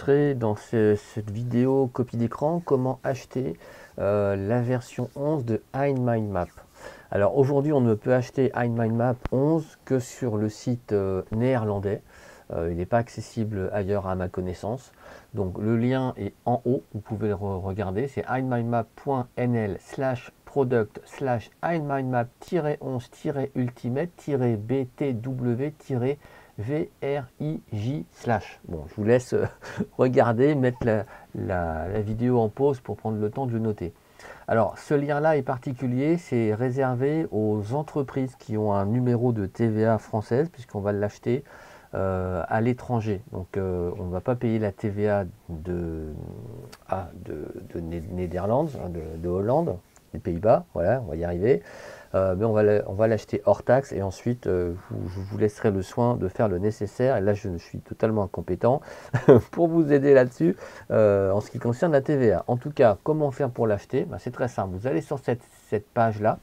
montrer dans cette vidéo copie d'écran comment acheter la version 11 de iMindMap. Alors aujourd'hui, on ne peut acheter iMindMap 11 que sur le site néerlandais. Il n'est pas accessible ailleurs à ma connaissance. Donc le lien est en haut, vous pouvez le regarder. C'est iMindMap.nl/product/iMindMap-11-btw-vrij/. Bon, je vous laisse regarder, mettre la vidéo en pause pour prendre le temps de le noter. Alors, ce lien-là est particulier, c'est réservé aux entreprises qui ont un numéro de TVA française, puisqu'on va l'acheter à l'étranger. Donc, on ne va pas payer la TVA de Netherlands, de Hollande, des Pays-Bas, voilà, on va y arriver. Mais on va l'acheter hors taxe et ensuite je vous laisserai le soin de faire le nécessaire. Et là, je suis totalement incompétent pour vous aider là-dessus en ce qui concerne la TVA. En tout cas, comment faire pour l'acheter? C'est très simple. Vous allez sur cette page-là,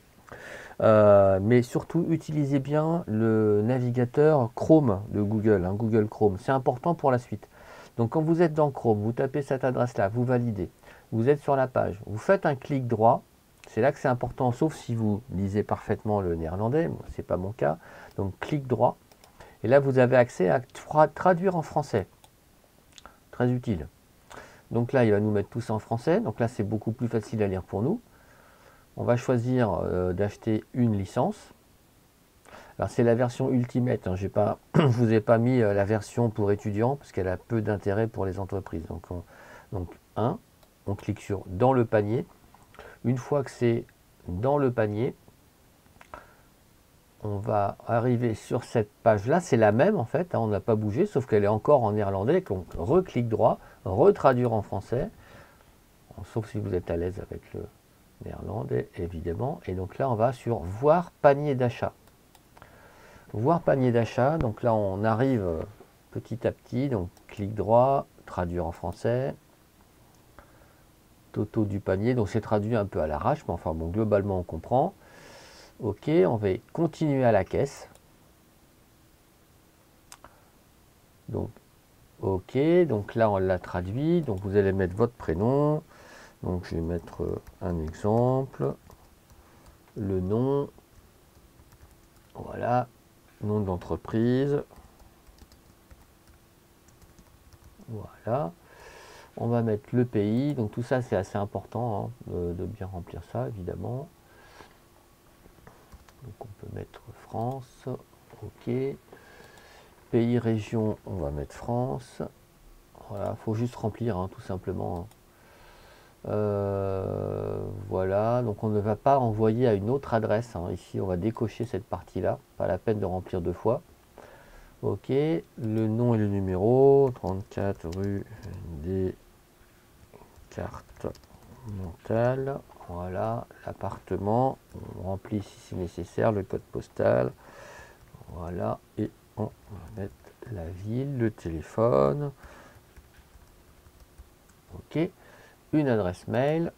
mais surtout utilisez bien le navigateur Chrome de Google, Google Chrome. C'est important pour la suite. Donc quand vous êtes dans Chrome, vous tapez cette adresse-là, vous validez. Vous êtes sur la page, vous faites un clic droit. C'est là que c'est important, sauf si vous lisez parfaitement le néerlandais, ce n'est pas mon cas. Donc clic droit, et là vous avez accès à traduire en français. Très utile. Donc là, il va nous mettre tout ça en français. Donc là, c'est beaucoup plus facile à lire pour nous. On va choisir d'acheter une licence. Alors c'est la version Ultimate. Je ne vous ai pas mis la version pour étudiants parce qu'elle a peu d'intérêt pour les entreprises. Donc on clique sur dans le panier. Une fois que c'est dans le panier, on va arriver sur cette page-là. C'est la même en fait, on n'a pas bougé, sauf qu'elle est encore en néerlandais. Donc reclic droit, retraduire en français, sauf si vous êtes à l'aise avec le néerlandais évidemment. Et donc là, on va sur voir panier d'achat. Voir panier d'achat, donc là on arrive petit à petit, donc clic droit, traduire en français. Toto du panier, donc c'est traduit un peu à l'arrache, mais enfin bon, globalement on comprend. Ok, on va continuer à la caisse. Donc, ok, donc là on l'a traduit, donc vous allez mettre votre prénom. Donc je vais mettre un exemple, le nom, voilà, nom de l'entreprise, voilà. On va mettre le pays, donc tout ça c'est assez important de bien remplir ça évidemment. Donc on peut mettre France, ok. Pays, région, on va mettre France. Voilà, il faut juste remplir tout simplement. Voilà, donc on ne va pas envoyer à une autre adresse. Ici on va décocher cette partie-là, pas la peine de remplir deux fois. Ok, le nom et le numéro, 34 rue des Cartes Mentales. Voilà, l'appartement, on remplit si c'est nécessaire, le code postal. Voilà, et on va mettre la ville, le téléphone. Ok, une adresse mail.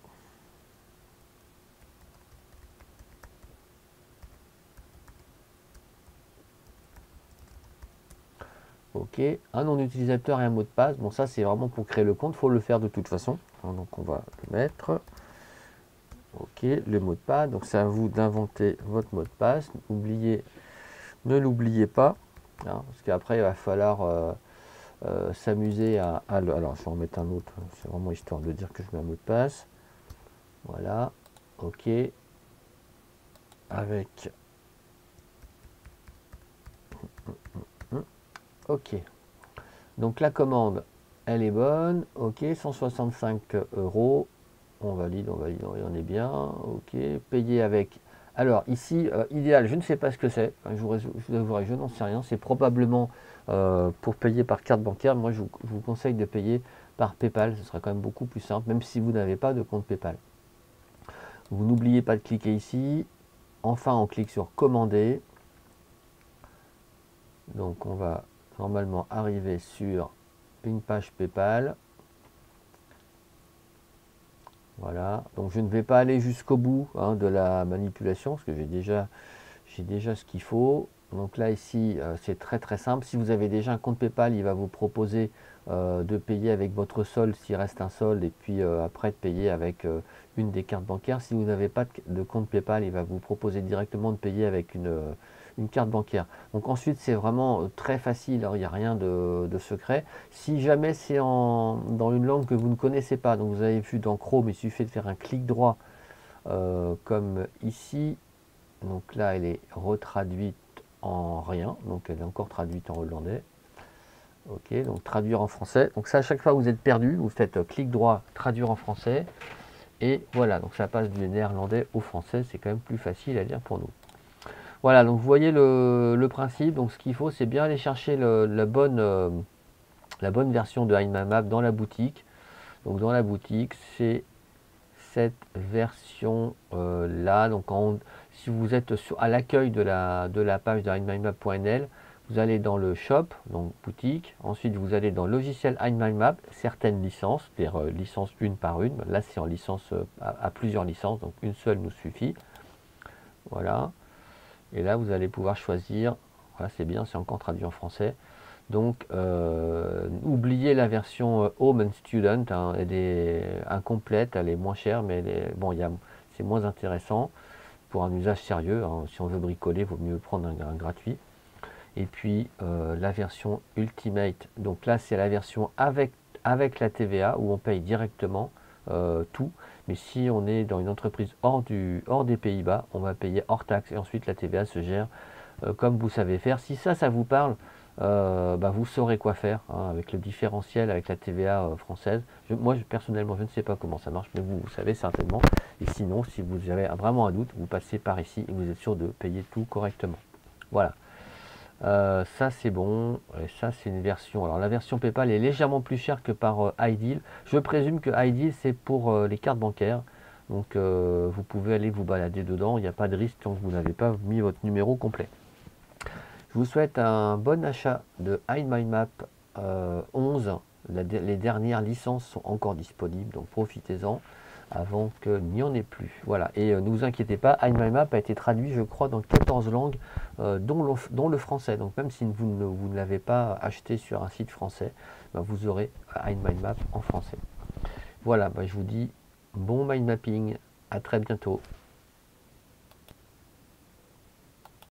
Ok, un nom d'utilisateur et un mot de passe. Bon, ça c'est vraiment pour créer le compte, il faut le faire de toute façon. Donc on va le mettre. Ok, le mot de passe. Donc c'est à vous d'inventer votre mot de passe. Ne l'oubliez pas, parce qu'après il va falloir s'amuser à le... Alors je vais en mettre un autre, c'est vraiment histoire de dire que je mets un mot de passe. Voilà, ok. Avec... Ok. Donc la commande, elle est bonne. Ok, 165 €. On valide, on est bien. Ok, payer avec... Alors ici, idéal, je ne sais pas ce que c'est. Je vous avouerai, je n'en sais rien. C'est probablement pour payer par carte bancaire. Moi, je vous conseille de payer par PayPal. Ce sera quand même beaucoup plus simple, même si vous n'avez pas de compte PayPal. Vous n'oubliez pas de cliquer ici. Enfin, on clique sur commander. Donc, on va normalement arriver sur une page PayPal. Voilà, donc je ne vais pas aller jusqu'au bout de la manipulation parce que j'ai déjà ce qu'il faut. Donc là ici c'est très très simple. Si vous avez déjà un compte PayPal, il va vous proposer de payer avec votre solde s'il reste un solde, et puis après de payer avec une des cartes bancaires. Si vous n'avez pas de compte PayPal, il va vous proposer directement de payer avec une carte bancaire. Donc ensuite c'est vraiment très facile, alors il n'y a rien de secret. Si jamais c'est dans une langue que vous ne connaissez pas, donc vous avez vu dans Chrome, il suffit de faire un clic droit comme ici. Donc là elle est retraduite en rien, donc elle est encore traduite en hollandais. Ok, donc traduire en français. Donc ça, à chaque fois que vous êtes perdu, vous faites clic droit, traduire en français. Et voilà, donc ça passe du néerlandais au français, c'est quand même plus facile à lire pour nous. Voilà, donc vous voyez le principe. Donc ce qu'il faut, c'est bien aller chercher la bonne version de HideMyMap dans la boutique. Donc dans la boutique, c'est cette version là. Donc si vous êtes à l'accueil de la page de HideMyMap.nl, vous allez dans le shop, donc boutique. Ensuite, vous allez dans logiciel HideMyMap, certaines licences, c'est-à-dire licence une par une. Là, c'est en licence à plusieurs licences, donc une seule nous suffit. Voilà. Et là, vous allez pouvoir choisir. Voilà, c'est bien, c'est encore traduit en français. Donc, oubliez la version Home and Student, hein, elle est incomplète, elle est moins chère, mais bon, c'est moins intéressant pour un usage sérieux. Hein. Si on veut bricoler, il vaut mieux prendre un gratuit. Et puis, la version Ultimate, donc là, c'est la version avec la TVA, où on paye directement tout. Mais si on est dans une entreprise hors des Pays-Bas, on va payer hors taxe, et ensuite la TVA se gère comme vous savez faire. Si ça vous parle, vous saurez quoi faire hein, avec le différentiel, avec la TVA française. Moi, personnellement, je ne sais pas comment ça marche, mais vous savez certainement. Et sinon, si vous avez vraiment un doute, vous passez par ici et vous êtes sûr de payer tout correctement. Voilà. Ça c'est bon, et ça c'est une version. Alors la version PayPal est légèrement plus chère que par iDeal. Je présume que iDeal c'est pour les cartes bancaires. Donc vous pouvez aller vous balader dedans, il n'y a pas de risque tant que vous n'avez pas mis votre numéro complet. Je vous souhaite un bon achat de HideMyMap 11. Les dernières licences sont encore disponibles, donc profitez-en avant qu'il n'y en ait plus. Voilà, et ne vous inquiétez pas, HideMyMap a été traduit, je crois, dans 14 langues, dont le français. Donc même si vous ne l'avez pas acheté sur un site français, vous aurez HideMyMap en français. Voilà, je vous dis bon mind mapping, à très bientôt.